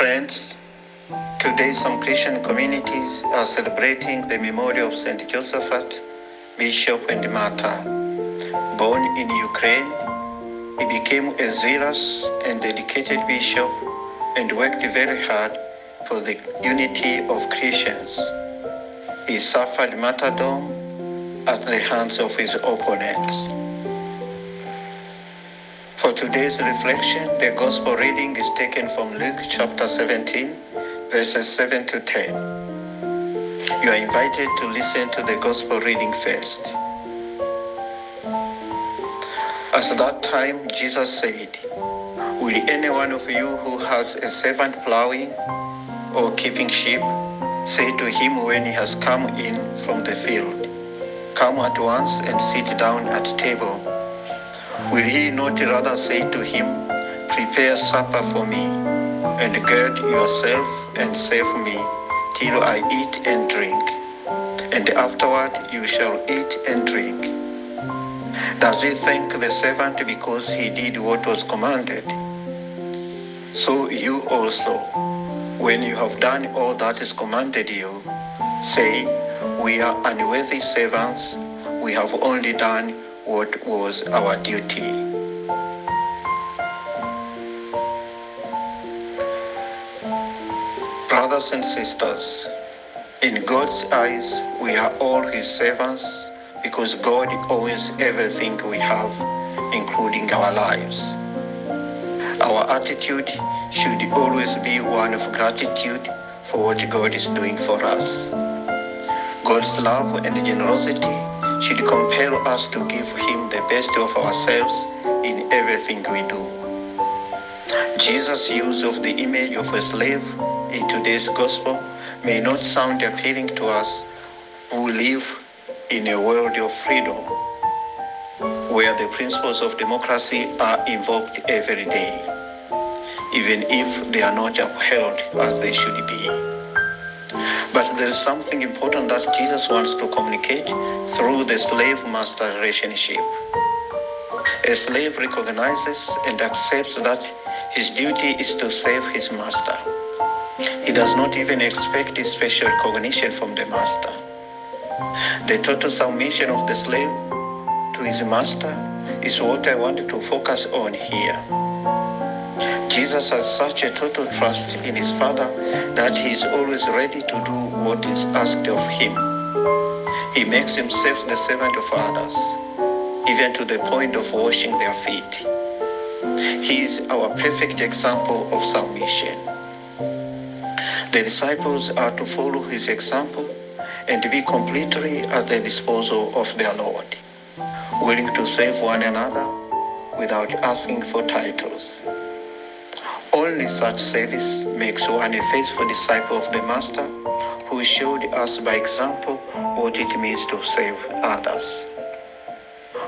Friends, today some Christian communities are celebrating the memory of St. Josaphat, Bishop and Martyr. Born in Ukraine, he became a zealous and dedicated bishop and worked very hard for the unity of Christians. He suffered martyrdom at the hands of his opponents. For today's reflection, the Gospel reading is taken from Luke chapter 17, verses 7 to 10. You are invited to listen to the Gospel reading first. At that time, Jesus said, "Will any one of you who has a servant plowing or keeping sheep say to him when he has come in from the field, 'Come at once and sit down at table'? Will he not rather say to him, 'Prepare supper for me, and gird yourself and serve me till I eat and drink, and afterward you shall eat and drink'? Does he thank the servant because he did what was commanded? So you also, when you have done all that is commanded you, say, 'We are unworthy servants, we have only done what was our duty.'" Brothers and sisters, in God's eyes, we are all his servants because God owns everything we have, including our lives. Our attitude should always be one of gratitude for what God is doing for us. God's love and generosity should compel us to give him the best of ourselves in everything we do. Jesus' use of the image of a slave in today's gospel may not sound appealing to us who live in a world of freedom, where the principles of democracy are invoked every day, even if they are not upheld as they should be. But there is something important that Jesus wants to communicate through the slave-master relationship. A slave recognizes and accepts that his duty is to serve his master. He does not even expect special recognition from the master. The total submission of the slave to his master is what I want to focus on here. Jesus has such a total trust in his Father that he is always ready to do what is asked of him. He makes himself the servant of others, even to the point of washing their feet. He is our perfect example of submission. The disciples are to follow his example and be completely at the disposal of their Lord, willing to serve one another without asking for titles. Only such service makes one a faithful disciple of the Master, who showed us by example what it means to serve others.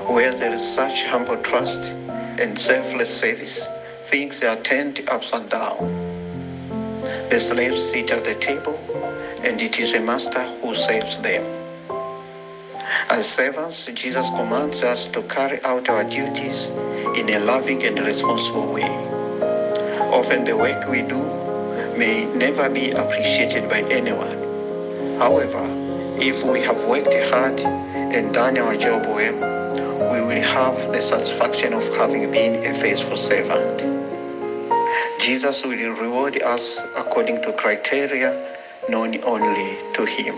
Where there is such humble trust and selfless service, things are turned upside down. The slaves sit at the table, and it is a master who serves them. As servants, Jesus commands us to carry out our duties in a loving and responsible way. Often the work we do may never be appreciated by anyone. However, if we have worked hard and done our job well, we will have the satisfaction of having been a faithful servant. Jesus will reward us according to criteria known only to him.